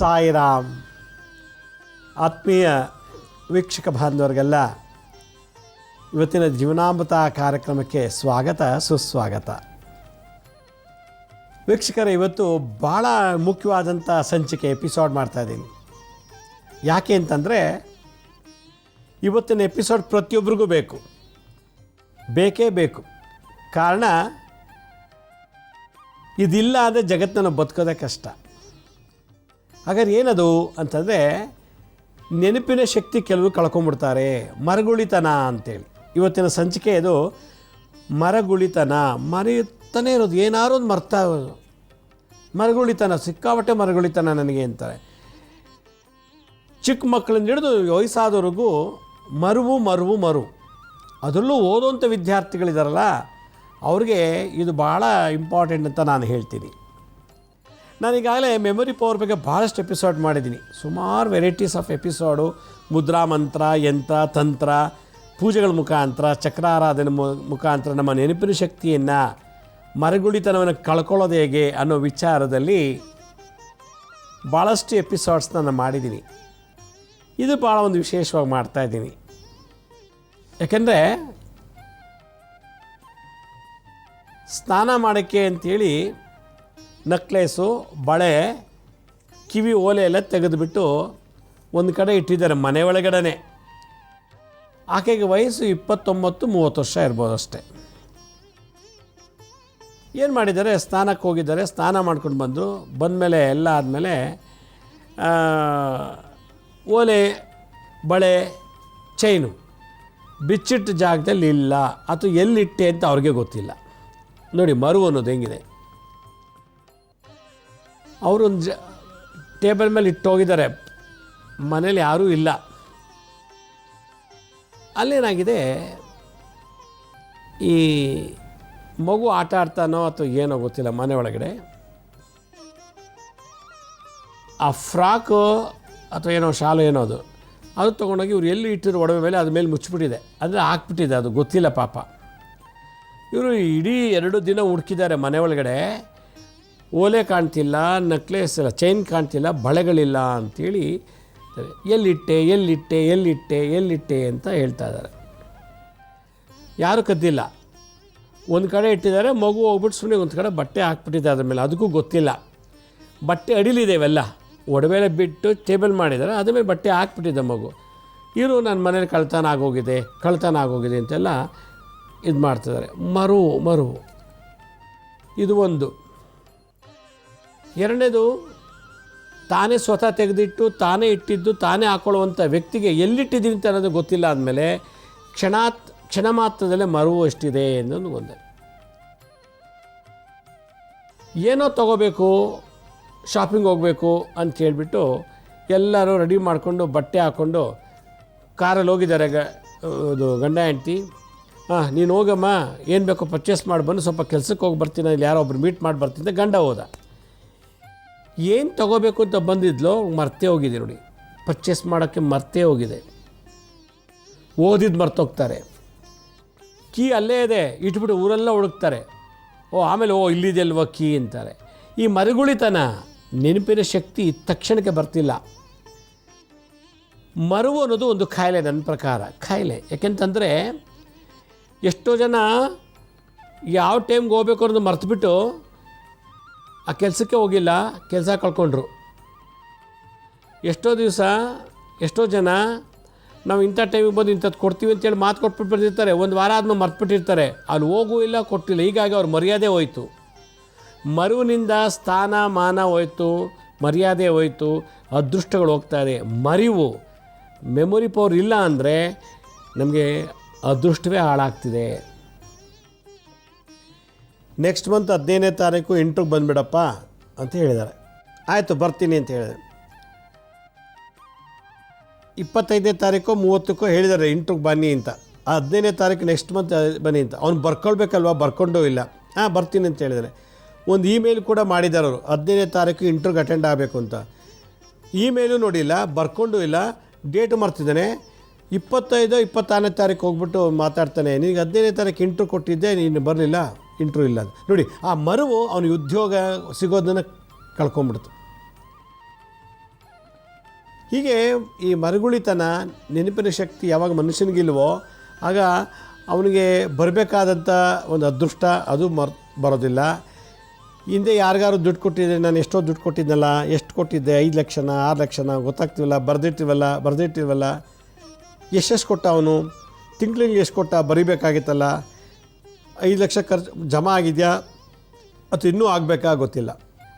ಸಾಯಿರಾಮ್. ಆತ್ಮೀಯ ವೀಕ್ಷಕ ಬಾಂಧವರಿಗೆಲ್ಲ ಇವತ್ತಿನ ಜೀವನಾಮೃತ ಕಾರ್ಯಕ್ರಮಕ್ಕೆ ಸ್ವಾಗತ ಸುಸ್ವಾಗತ. ವೀಕ್ಷಕರೇ, ಇವತ್ತು ಭಾಳ ಮುಖ್ಯವಾದಂಥ ಸಂಚಿಕೆ ಎಪಿಸೋಡ್ ಮಾಡ್ತಾಯಿದ್ದೀನಿ. ಯಾಕೆ ಅಂತಂದರೆ ಇವತ್ತಿನ ಎಪಿಸೋಡ್ ಪ್ರತಿಯೊಬ್ಬರಿಗೂ ಬೇಕೇ ಬೇಕು. ಕಾರಣ ಇದಿಲ್ಲ ಅಂದರೆ ಜಗತ್ತನ್ನು ಬದುಕೋದೇ ಕಷ್ಟ. ಹಾಗಾದ್ರೆ ಏನದು ಅಂತಂದರೆ ನೆನಪಿನ ಶಕ್ತಿ ಕೆಲವರು ಕಳ್ಕೊಂಬಿಡ್ತಾರೆ, ಮರಗುಳಿತನ ಅಂತೇಳಿ. ಇವತ್ತಿನ ಸಂಚಿಕೆ ಇದು ಮರಗುಳಿತನ. ಮರೆಯುತ್ತಾನೆ ಇರೋದು, ಏನಾದ್ರು ಒಂದು ಮರ್ತಾ ಇರೋದು, ಮರಗುಳಿತನ, ಸಿಕ್ಕಾಪಟ್ಟೆ ಮರಗುಳಿತನ ನನಗೆ ಅಂತಾರೆ. ಚಿಕ್ಕ ಮಕ್ಕಳನ್ನ ಹಿಡಿದು ವಯಸ್ಸಾದವ್ರಿಗೂ ಮರುವು. ಅದರಲ್ಲೂ ಓದುವಂಥ ವಿದ್ಯಾರ್ಥಿಗಳಿದಾರಲ್ಲ ಅವ್ರಿಗೆ ಇದು ಭಾಳ ಇಂಪಾರ್ಟೆಂಟ್ ಅಂತ ನಾನು ಹೇಳ್ತೀನಿ. ನಾನೀಗಾಗಲೇ ಮೆಮೊರಿ ಪವರ್ ಬಗ್ಗೆ ಭಾಳಷ್ಟು ಎಪಿಸೋಡ್ ಮಾಡಿದ್ದೀನಿ. ಸುಮಾರು ವೆರೈಟೀಸ್ ಆಫ್ ಎಪಿಸೋಡು, ಮುದ್ರಾ ಮಂತ್ರ, ಯಂತ್ರ, ತಂತ್ರ, ಪೂಜೆಗಳ ಮುಖಾಂತರ, ಚಕ್ರಾರಾಧನೆ ಮುಖಾಂತರ ನಮ್ಮ ನೆನಪಿನ ಶಕ್ತಿಯನ್ನು, ಮರಗುಳಿತನವನ್ನು ಕಳ್ಕೊಳ್ಳೋದು ಹೇಗೆ ಅನ್ನೋ ವಿಚಾರದಲ್ಲಿ ಭಾಳಷ್ಟು ಎಪಿಸೋಡ್ಸ್ ನಾನು ಮಾಡಿದ್ದೀನಿ. ಇದು ಭಾಳ ಒಂದು ವಿಶೇಷವಾಗಿ ಮಾಡ್ತಾಯಿದ್ದೀನಿ. ಯಾಕೆಂದರೆ ಸ್ನಾನ ಮಾಡೋಕ್ಕೆ ಅಂಥೇಳಿ ನಕ್ಲೇಸು, ಬಳೆ, ಕಿವಿ ಓಲೆ ಎಲ್ಲ ತೆಗೆದುಬಿಟ್ಟು ಒಂದು ಕಡೆ ಇಟ್ಟಿದ್ದಾರೆ ಮನೆ ಒಳಗಡೆ. ಆಕೆಗೆ ವಯಸ್ಸು 29-30 ವರ್ಷ ಇರ್ಬೋದು ಅಷ್ಟೇ. ಏನು ಮಾಡಿದ್ದಾರೆ, ಸ್ನಾನಕ್ಕೆ ಹೋಗಿದ್ದಾರೆ, ಸ್ನಾನ ಮಾಡ್ಕೊಂಡು ಬಂದಮೇಲೆ ಎಲ್ಲ ಆದಮೇಲೆ ಓಲೆ, ಬಳೆ, ಚೈನು ಬಿಚ್ಚಿಟ್ಟ ಜಾಗದಲ್ಲಿ ಇಲ್ಲ, ಅಥವಾ ಎಲ್ಲಿಟ್ಟೆ ಅಂತ ಅವ್ರಿಗೆ ಗೊತ್ತಿಲ್ಲ. ನೋಡಿ ಮರು ಅನ್ನೋದು ಹೆಂಗಿದೆ. ಅವರೊಂದು ಟೇಬಲ್ ಮೇಲೆ ಇಟ್ಟೋಗಿದ್ದಾರೆ, ಮನೇಲಿ ಯಾರೂ ಇಲ್ಲ. ಅಲ್ಲೇನಾಗಿದೆ, ಈ ಮಗು ಆಟ ಆಡ್ತಾನೋ ಅಥವಾ ಏನೋ ಗೊತ್ತಿಲ್ಲ, ಮನೆ ಒಳಗಡೆ ಆ ಫ್ರಾಕು ಅಥವಾ ಏನೋ ಶಾಲು ಏನೋ ಅದು ತೊಗೊಂಡೋಗಿ ಇವ್ರು ಎಲ್ಲಿ ಇಟ್ಟಿರೋ ಒಡವೆ ಮೇಲೆ ಅದ್ರ ಮೇಲೆ ಮುಚ್ಚಿಬಿಟ್ಟಿದೆ, ಅಂದರೆ ಹಾಕ್ಬಿಟ್ಟಿದೆ, ಅದು ಗೊತ್ತಿಲ್ಲ ಪಾಪ. ಇವರು ಇಡೀ 2 ದಿನ ಹುಡುಕಿದ್ದಾರೆ ಮನೆ ಒಳಗಡೆ. ಓಲೆ ಕಾಣ್ತಿಲ್ಲ, ನಕ್ಲೇಸ್ ಇಲ್ಲ, ಚೈನ್ ಕಾಣ್ತಿಲ್ಲ, ಬಳೆಗಳಿಲ್ಲ ಅಂಥೇಳಿ ಎಲ್ಲಿಟ್ಟೆ ಅಂತ ಹೇಳ್ತಾ ಇದ್ದಾರೆ. ಯಾರೂ ಕದ್ದಿಲ್ಲ. ಒಂದು ಕಡೆ ಇಟ್ಟಿದ್ದಾರೆ, ಮಗು ಹೋಗ್ಬಿಟ್ಟು ಸುಮ್ಮನೆ ಒಂದು ಕಡೆ ಬಟ್ಟೆ ಹಾಕ್ಬಿಟ್ಟಿದೆ ಅದ್ರ ಮೇಲೆ, ಅದಕ್ಕೂ ಗೊತ್ತಿಲ್ಲ. ಬಟ್ಟೆ ಅಡಿಲಿದೆ ಇವೆಲ್ಲ, ಒಡವೆಲ್ಲ ಬಿಟ್ಟು ಟೇಬಲ್ ಮಾಡಿದ್ದಾರೆ, ಅದ್ರ ಮೇಲೆ ಬಟ್ಟೆ ಹಾಕ್ಬಿಟ್ಟಿದೆ ಮಗು. ಇವರು ನನ್ನ ಮನೇಲಿ ಕಳ್ತನ ಆಗೋಗಿದೆ ಅಂತೆಲ್ಲ ಇದು ಮಾಡ್ತಿದ್ದಾರೆ. ಮರು ಇದು ಒಂದು. ಎರಡನೇದು, ತಾನೇ ಸ್ವತಃ ತೆಗೆದಿಟ್ಟು ತಾನೇ ಇಟ್ಟಿದ್ದು ತಾನೇ ಹಾಕೊಳ್ಳುವಂಥ ವ್ಯಕ್ತಿಗೆ ಎಲ್ಲಿಟ್ಟಿದ್ದೀನಿ ಅಂತ ಅನ್ನೋದು ಗೊತ್ತಿಲ್ಲ. ಆದಮೇಲೆ ಕ್ಷಣ ಮಾತ್ರದಲ್ಲೇ ಮರುವು ಎಷ್ಟಿದೆ ಅನ್ನೋದು ಒಂದೇ. ಏನೋ ತೊಗೋಬೇಕು, ಶಾಪಿಂಗ್ ಹೋಗಬೇಕು ಅಂತ ಹೇಳ್ಬಿಟ್ಟು ಎಲ್ಲರೂ ರೆಡಿ ಮಾಡಿಕೊಂಡು ಬಟ್ಟೆ ಹಾಕ್ಕೊಂಡು ಕಾರಲ್ಲಿ ಹೋಗಿದ್ದಾರೆ ಗಂಡ ಹೆಂಡ್ತಿ. ನೀನು ಹೋಗಮ್ಮ, ಏನು ಬೇಕೋ ಪರ್ಚೇಸ್ ಮಾಡಿ ಬಂದು, ಸ್ವಲ್ಪ ಕೆಲಸಕ್ಕೆ ಹೋಗಿ ಬರ್ತೀನಿ, ಇಲ್ಲಿ ಯಾರೋ ಒಬ್ರು ಮೀಟ್ ಮಾಡಿ ಬರ್ತೀನಿ ಅಂತ ಗಂಡ ಹೋದ. ಏನು ತೊಗೋಬೇಕು ಅಂತ ಬಂದಿದ್ಲೋ ಮರ್ತೇ ಹೋಗಿದೆ. ನೋಡಿ, ಪರ್ಚೇಸ್ ಮಾಡೋಕ್ಕೆ ಮರ್ತೇ ಹೋಗಿದೆ. ಓದಿದ್ದು ಮರ್ತೋಗ್ತಾರೆ. ಕೀ ಅಲ್ಲೇ ಇದೆ ಇಟ್ಬಿಟ್ಟು ಊರೆಲ್ಲ ಹುಡುಕ್ತಾರೆ. ಆಮೇಲೆ ಇಲ್ಲಿದೆಲ್ವ ಕೀ ಅಂತಾರೆ. ಈ ಮರಗುಳಿತನ, ನೆನಪಿನ ಶಕ್ತಿ ತಕ್ಷಣಕ್ಕೆ ಬರ್ತಿಲ್ಲ. ಮರುವು ಅನ್ನೋದು ಒಂದು ಕಾಯಿಲೆ, ನನ್ನ ಪ್ರಕಾರ ಕಾಯಿಲೆ. ಯಾಕೆಂತಂದರೆ ಎಷ್ಟೋ ಜನ ಯಾವ ಟೈಮ್ಗೆ ಹೋಗ್ಬೇಕು ಅನ್ನೋದು ಮರ್ತುಬಿಟ್ಟು ಆ ಕೆಲಸಕ್ಕೆ ಹೋಗಿಲ್ಲ, ಕೆಲಸ ಕಳ್ಕೊಂಡ್ರು. ಎಷ್ಟೋ ಜನ ನಾವು ಇಂಥ ಟೈಮಿಗೆ ಬಂದು ಇಂಥದ್ದು ಕೊಡ್ತೀವಿ ಅಂತೇಳಿ ಮಾತು ಕೊಟ್ಬಿಟ್ಟು ಬರ್ತಿರ್ತಾರೆ, ಒಂದು ವಾರ ಆದ್ಮೇಲೆ ಮರ್ತುಬಿಟ್ಟಿರ್ತಾರೆ, ಅಲ್ಲಿ ಹೋಗೂ ಇಲ್ಲ, ಕೊಟ್ಟಿಲ್ಲ. ಹೀಗಾಗಿ ಅವ್ರ ಮರ್ಯಾದೆ ಹೋಯಿತು. ಮರುವಿನಿಂದ ಸ್ಥಾನ ಮಾನ ಹೋಯಿತು, ಮರ್ಯಾದೆ ಹೋಯಿತು, ಅದೃಷ್ಟಗಳು ಹೋಗ್ತಾರೆ. ಮರಿವು, ಮೆಮೊರಿ ಪವರ್ ಇಲ್ಲ ಅಂದರೆ ನಮಗೆ ಅದೃಷ್ಟವೇ ಹಾಳಾಗ್ತಿದೆ. ನೆಕ್ಸ್ಟ್ ಮಂತ್ 15ನೇ ತಾರೀಕು 8ಕ್ಕೆ ಬಂದುಬಿಡಪ್ಪ ಅಂತ ಹೇಳಿದ್ದಾರೆ. ಆಯಿತು ಬರ್ತೀನಿ ಅಂತ ಹೇಳಿದೆ. 25ನೇ ತಾರೀಕು 30ಕ್ಕೋ ಹೇಳಿದ್ದಾರೆ 8ಕ್ಕೆ ಬನ್ನಿ ಅಂತ. 15ನೇ ತಾರೀಕು ನೆಕ್ಸ್ಟ್ ಮಂತ್ ಬನ್ನಿ ಅಂತ. ಅವ್ನು ಬರ್ಕೊಳ್ಬೇಕಲ್ವ, ಬರ್ಕೊಂಡೂ ಇಲ್ಲ. ಬರ್ತೀನಿ ಅಂತ ಹೇಳಿದ್ದಾರೆ. ಒಂದು ಇಮೇಲ್ ಕೂಡ ಮಾಡಿದ್ದಾರೆ ಅವರು, 15ನೇ ತಾರೀಕು 8ಕ್ಕೆ ಅಟೆಂಡ್ ಆಗಬೇಕು ಅಂತ. ಇಮೇಲು ನೋಡಿಲ್ಲ, ಬರ್ಕೊಂಡು ಇಲ್ಲ, ಡೇಟು ಮರ್ತಿದ್ದಾನೆ. 25-26ನೇ ತಾರೀಕು ಹೋಗ್ಬಿಟ್ಟು ಮಾತಾಡ್ತಾನೆ, ನಿನಗೆ 15ನೇ ತಾರೀಕು ಇಂಟ್ರ್ಯೂ ಕೊಟ್ಟಿದ್ದೆ, ನೀನು ಬರಲಿಲ್ಲ, ಇಂಟ್ರ್ಯೂ ಇಲ್ಲ ಅಂತ. ನೋಡಿ, ಆ ಮರುವು ಅವನಿಗೆ ಉದ್ಯೋಗ ಸಿಗೋದನ್ನು ಕಳ್ಕೊಂಬಿಡ್ತು. ಹೀಗೆ ಈ ಮರುಗುಳಿತನ, ನೆನಪಿನ ಶಕ್ತಿ ಯಾವಾಗ ಮನುಷ್ಯನಿಗಿಲ್ವೋ ಆಗ ಅವನಿಗೆ ಬರಬೇಕಾದಂಥ ಒಂದು ಅದೃಷ್ಟ ಅದು ಬರೋದಿಲ್ಲ. ಹಿಂದೆ ಯಾರಿಗಾರು ದುಡ್ಡು ಕೊಟ್ಟಿದ್ದೆ, ನಾನು ಎಷ್ಟೋ ದುಡ್ಡು ಕೊಟ್ಟಿದ್ನಲ್ಲ, ಎಷ್ಟು ಕೊಟ್ಟಿದ್ದೆ, 5 ಲಕ್ಷನ 6 ಲಕ್ಷನ ಗೊತ್ತಾಗ್ತಿವಲ್ಲ, ಬರೆದಿರ್ತೀವಲ್ಲ, ಎಷ್ಟು ಕೊಟ್ಟ ಅವನು, ತಿಂಗಳಿಗೆ ಎಷ್ಟು ಕೊಟ್ಟ, ಬರೀಬೇಕಾಗಿತ್ತಲ್ಲ, 5 ಲಕ್ಷ ಖರ್ಚು ಜಮಾ ಆಗಿದೆಯಾ ಅಥವಾ ಇನ್ನೂ ಆಗಬೇಕಾ ಗೊತ್ತಿಲ್ಲ.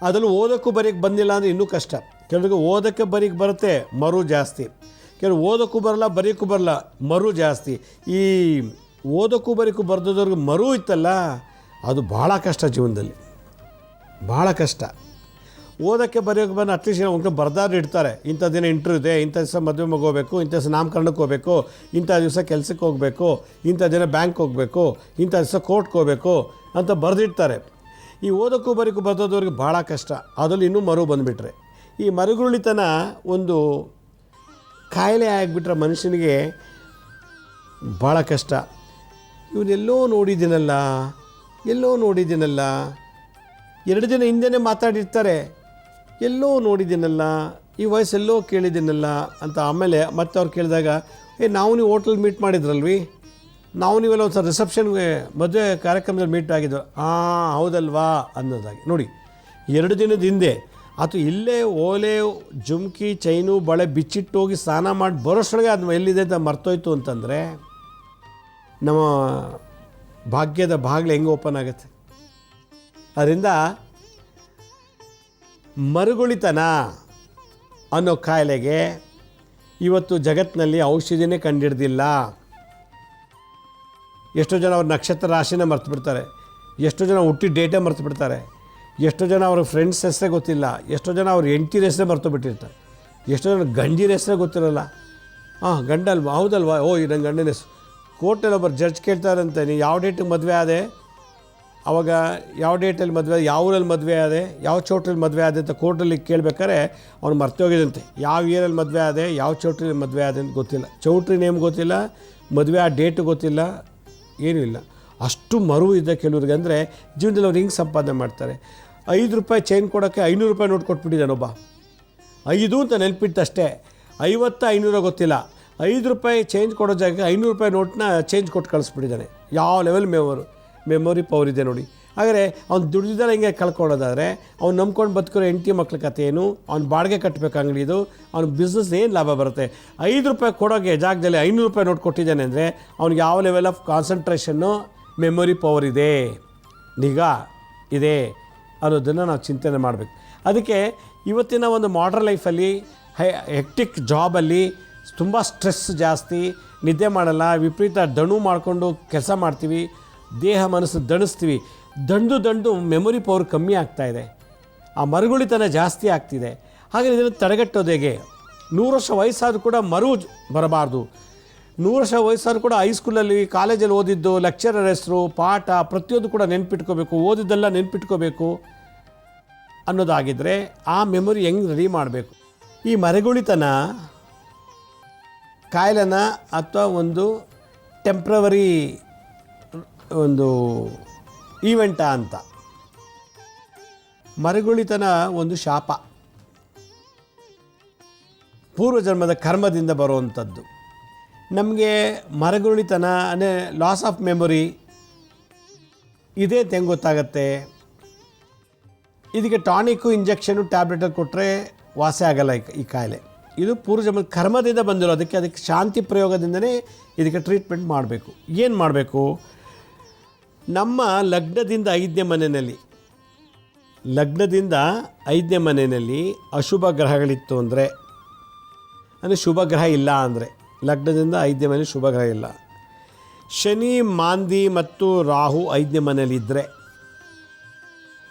ಅದರಲ್ಲೂ ಓದೋಕ್ಕೂ ಬರೀಕ್ಕೆ ಬಂದಿಲ್ಲ ಅಂದರೆ ಇನ್ನೂ ಕಷ್ಟ. ಕೆಲವರಿಗೆ ಓದೋಕ್ಕೆ ಬರೀಕ್ಕೆ ಬರುತ್ತೆ, ಮರು ಜಾಸ್ತಿ. ಕೆಲವು ಓದೋಕ್ಕೂ ಬರಲ್ಲ, ಬರೀಕ್ಕೂ ಬರಲ್ಲ, ಮರು ಜಾಸ್ತಿ. ಈ ಓದೋಕ್ಕೂ ಬರೀಕ್ಕೂ ಬರ್ದೋದವ್ರಿಗೆ ಮರು ಇತ್ತಲ್ಲ, ಅದು ಭಾಳ ಕಷ್ಟ ಜೀವನದಲ್ಲಿ, ಭಾಳ ಕಷ್ಟ. ಓದೋಕ್ಕೆ ಬರೆಯೋಕ್ಕೆ ಬಂದು ಅಟ್ಲೀಸ್ಟ್ ಅವ್ರಿಗೆ ಬರ್ದಾರು ಇಡ್ತಾರೆ, ಇಂಥ ದಿನ ಇಂಟ್ರ್ಯೂ ಇದೆ, ಇಂಥ ದಿವಸ ಮದುವೆ ಮಗೋಬೇಕು, ಇಂಥ ದಿವಸ ನಾಮಕರಣಕ್ಕೆ ಹೋಗಬೇಕು, ಇಂಥ ದಿವಸ ಕೆಲಸಕ್ಕೆ ಹೋಗಬೇಕು, ಇಂಥ ದಿನ ಬ್ಯಾಂಕ್ ಹೋಗಬೇಕು, ಇಂಥ ದಿವಸ ಕೋರ್ಟ್ಗೆ ಹೋಗಬೇಕು ಅಂತ ಬರೆದಿಡ್ತಾರೆ. ಈ ಓದೋಕ್ಕೂ ಬರೀಕ್ಕೂ ಬರ್ದೋದವ್ರಿಗೆ ಭಾಳ ಕಷ್ಟ. ಅದರಲ್ಲಿ ಇನ್ನೂ ಮರು ಬಂದುಬಿಟ್ರೆ, ಈ ಮರುಗುಳಿತನ ಒಂದು ಕಾಯಿಲೆ ಆಗಿಬಿಟ್ರೆ ಮನುಷ್ಯನಿಗೆ ಭಾಳ ಕಷ್ಟ. ಇವನ್ನೆಲ್ಲೋ ನೋಡಿದ್ದೀನಲ್ಲ, 2 ದಿನ ಹಿಂದೆನೇ ಮಾತಾಡಿರ್ತಾರೆ, ಎಲ್ಲೋ ನೋಡಿದ್ದೀನಲ್ಲ, ಈ ವಯಸ್ಸೆಲ್ಲೋ ಕೇಳಿದ್ದೀನಲ್ಲ ಅಂತ. ಆಮೇಲೆ ಮತ್ತೆ ಅವ್ರು ಕೇಳಿದಾಗ, ನಾವು ನೀವು ಹೋಟ್ಲಲ್ಲಿ ಮೀಟ್ ಮಾಡಿದ್ರಲ್ವಿ, ನಾವು ನೀವೆಲ್ಲ ಒಂದು ಸಲ ರಿಸೆಪ್ಷನ್ಗೆ ಮದುವೆ ಕಾರ್ಯಕ್ರಮದಲ್ಲಿ ಮೀಟ್ ಆಗಿದ್ದು, ಹೌದಲ್ವಾ ಅನ್ನೋದಾಗಿ. ನೋಡಿ, 2 ದಿನದ ಹಿಂದೆ ಅಥವಾ ಇಲ್ಲೇ ಓಲೆ ಜುಮ್ಕಿ ಚೈನು ಬಳೆ ಬಿಚ್ಚಿಟ್ಟೋಗಿ ಸ್ನಾನ ಮಾಡಿ ಬರೋಷ್ಟೊಳಗೆ ಅದು ಎಲ್ಲಿದೆ ಅಂತ ಮರ್ತೋಯ್ತು ಅಂತಂದರೆ ನಮ್ಮ ಭಾಗ್ಯದ ಬಾಗಿಲು ಹೆಂಗೆ ಓಪನ್ ಆಗುತ್ತೆ. ಅದರಿಂದ ಮರುಗುಳಿತನ ಅನ್ನೋ ಕಾಯಿಲೆಗೆ ಇವತ್ತು ಜಗತ್ತಿನಲ್ಲಿ ಔಷಧಿನೇ ಕಂಡಿಡ್ದಿಲ್ಲ. ಎಷ್ಟೋ ಜನ ಅವ್ರ ನಕ್ಷತ್ರ ರಾಶಿನೇ ಮರ್ತು ಬಿಡ್ತಾರೆ, ಎಷ್ಟೋ ಜನ ಹುಟ್ಟಿದ ಡೇಟೇ ಮರ್ತು ಬಿಡ್ತಾರೆ, ಎಷ್ಟೋ ಜನ ಅವ್ರ ಫ್ರೆಂಡ್ಸ್ ಹೆಸರೇ ಗೊತ್ತಿಲ್ಲ, ಎಷ್ಟೋ ಜನ ಅವ್ರ ಹೆಂಡ್ತಿರ ಹೆಸರೇ ಮರ್ತು ಬಿಟ್ಟಿರ್ತಾರೆ, ಎಷ್ಟೋ ಜನ ಗಂಡಿರ ಹೆಸರೇ ಗೊತ್ತಿರಲ್ಲ. ಗಂಡಲ್ವಾ, ಹೌದಲ್ವಾ, ಈ ನನ್ನ ಗಂಡನ ಹೆಸರು. ಕೋರ್ಟಲ್ಲಿ ಒಬ್ಬರು ಜಡ್ಜ್ ಕೇಳ್ತಾರಂತೆ, ನೀವು ಯಾವ ಡೇಟಿಗೆ ಮದುವೆ ಆದೆ, ಆವಾಗ ಯಾವ ಡೇಟಲ್ಲಿ ಮದುವೆ, ಯಾವ ಊರಲ್ಲಿ ಮದುವೆ ಆದೆ, ಯಾವ ಚೌಟ್ರಲ್ಲಿ ಮದುವೆ ಆದೆ ಅಂತ ಕೋರ್ಟಲ್ಲಿ ಕೇಳಬೇಕಾದ್ರೆ ಅವ್ನು ಮರ್ತು ಹೋಗಿದಂತೆ. ಯಾವ ಇಯರಲ್ಲಿ ಮದುವೆ ಆದೆ, ಯಾವ ಚೌಟ್ರಲ್ಲಿ ಮದುವೆ ಆದೆ ಅಂತ ಗೊತ್ತಿಲ್ಲ, ಚೌಟ್ರಿ ನೇಮ್ ಗೊತ್ತಿಲ್ಲ, ಮದುವೆ ಆ ಡೇಟು ಗೊತ್ತಿಲ್ಲ, ಏನೂ ಇಲ್ಲ. ಅಷ್ಟು ಮರು ಇದೆ ಕೆಲವ್ರಿಗೆ. ಅಂದರೆ ಜೀವನದಲ್ಲಿ ಅವ್ರು ಹಿಂಗೆ ಸಂಪಾದನೆ ಮಾಡ್ತಾರೆ. 5 ರೂಪಾಯಿ ಚೈನ್ ಕೊಡೋಕ್ಕೆ 500 ರೂಪಾಯಿ ನೋಟ್ ಕೊಟ್ಬಿಟ್ಟಿದ್ದಾನೊಬ್ಬ. 5 ಅಂತ ನೆನಪಿಟ್ಟಷ್ಟೇ, 50 500 ಗೊತ್ತಿಲ್ಲ. 5 ರೂಪಾಯಿ ಚೇಂಜ್ ಕೊಡೋ ಜಾಗಕ್ಕೆ 500 ರೂಪಾಯಿ ನೋಟ್ನ ಚೇಂಜ್ ಕೊಟ್ಟು ಕಳಿಸ್ಬಿಟ್ಟಿದ್ದಾನೆ. ಯಾವ ಲೆವೆಲ್ ಮೆಮೊರಿ ಪವರ್ ಇದೆ ನೋಡಿ. ಹಾಗಾದರೆ ಅವ್ನು ದುಡ್ದಿದ್ದಲ್ಲ ಹಿಂಗೆ ಕಳ್ಕೊಳ್ಳೋದಾದರೆ ಅವ್ನು ನಂಬ್ಕೊಂಡು ಬದುಕಿರೋ ಹೆಂಡತಿ ಮಕ್ಳ ಕಥೆ ಏನು, ಅವ್ನು ಬಾಡಿಗೆ ಕಟ್ಟಬೇಕು ಅಂಗಡಿದು, ಅವ್ನ ಬಿಸ್ನೆಸ್ ಏನು ಲಾಭ ಬರುತ್ತೆ. 5 ರೂಪಾಯಿ ಕೊಡೋಕ್ಕೆ ಜಾಗದಲ್ಲಿ 500 ರೂಪಾಯಿ ನೋಟ್ ಕೊಟ್ಟಿದ್ದಾನೆ ಅಂದರೆ ಅವ್ನಿಗೆ ಯಾವ level of concentration, memory power ಇದೆ, ನಿಗಾ ಇದೆ ಅನ್ನೋದನ್ನು ನಾವು ಚಿಂತನೆ ಮಾಡಬೇಕು. ಅದಕ್ಕೆ ಇವತ್ತಿನ ಒಂದು ಮಾಡರ್ನ್ ಲೈಫಲ್ಲಿ ಹೆಕ್ಟಿಕ್ ಜಾಬಲ್ಲಿ ತುಂಬ ಸ್ಟ್ರೆಸ್ ಜಾಸ್ತಿ, ನಿದ್ದೆ ಮಾಡಲ್ಲ, ವಿಪರೀತ ದಣು ಮಾಡಿಕೊಂಡು ಕೆಲಸ ಮಾಡ್ತೀವಿ, ದೇಹ ಮನಸ್ಸು ದಣಿಸ್ತೀವಿ. ದಂಡು ಮೆಮೊರಿ ಪವರ್ ಕಮ್ಮಿ ಆಗ್ತಾಯಿದೆ, ಆ ಮರುಗುಳಿತನ ಜಾಸ್ತಿ ಆಗ್ತಿದೆ. ಹಾಗೆ ಇದನ್ನು ತಡೆಗಟ್ಟೋದು ಹೇಗೆ? 100 ವರ್ಷ ವಯಸ್ಸಾದರೂ ಕೂಡ ಮರು ಬರಬಾರ್ದು. 100 ವರ್ಷ ವಯಸ್ಸಾದರೂ ಕೂಡ ಹೈಸ್ಕೂಲಲ್ಲಿ ಕಾಲೇಜಲ್ಲಿ ಓದಿದ್ದು, ಲೆಕ್ಚರರ್ ಹೆಸರು, ಪಾಠ ಪ್ರತಿಯೊಂದು ಕೂಡ ನೆನ್ಪಿಟ್ಕೋಬೇಕು, ಓದಿದ್ದೆಲ್ಲ ನೆನ್ಪಿಟ್ಕೋಬೇಕು ಅನ್ನೋದಾಗಿದ್ದರೆ ಆ ಮೆಮೊರಿ ಹೆಂಗೆ ರೆಡಿ ಮಾಡಬೇಕು? ಈ ಮರುಗುಳಿತನ ಕಾಯಿಲೆನ ಅಥವಾ ಒಂದು ಟೆಂಪ್ರವರಿ ಒಂದು ಈವೆಂಟಾ ಅಂತ. ಮರುಗುಳಿತನ ಒಂದು ಶಾಪ, ಪೂರ್ವಜನ್ಮದ ಕರ್ಮದಿಂದ ಬರುವಂಥದ್ದು. ನಮಗೆ ಮರುಗುಳಿತನ ಅಂದರೆ ಲಾಸ್ ಆಫ್ ಮೆಮೊರಿ ಇದೆ ಅಂತ ಹೆಂಗೆ ಗೊತ್ತಾಗತ್ತೆ? ಇದಕ್ಕೆ ಟಾನಿಕ್ಕು, ಇಂಜೆಕ್ಷನು, ಟ್ಯಾಬ್ಲೆಟಲ್ಲಿ ಕೊಟ್ಟರೆ ವಾಸಿ ಆಗಲ್ಲ ಈ ಕಾಯಿಲೆ. ಇದು ಪೂರ್ವಜನ್ಮದ ಕರ್ಮದಿಂದ ಬಂದಿರೋದಕ್ಕೆ ಅದಕ್ಕೆ ಶಾಂತಿ ಪ್ರಯೋಗದಿಂದನೇ ಇದಕ್ಕೆ ಟ್ರೀಟ್ಮೆಂಟ್ ಮಾಡಬೇಕು. ಏನು ಮಾಡಬೇಕು? ನಮ್ಮ ಲಗ್ನದಿಂದ 5ನೇ ಮನೆಯಲ್ಲಿ, ಲಗ್ನದಿಂದ 5ನೇ ಮನೆಯಲ್ಲಿ ಅಶುಭ ಗ್ರಹಗಳಿತ್ತು ಅಂದರೆ ಶುಭ ಗ್ರಹ ಇಲ್ಲ ಅಂದರೆ, ಲಗ್ನದಿಂದ 5ನೇ ಮನೆಯಲ್ಲಿ ಶುಭ ಗ್ರಹ ಇಲ್ಲ, ಶನಿ, ಮಾಂದಿ ಮತ್ತು ರಾಹು 5ನೇ ಮನೆಯಲ್ಲಿದ್ದರೆ,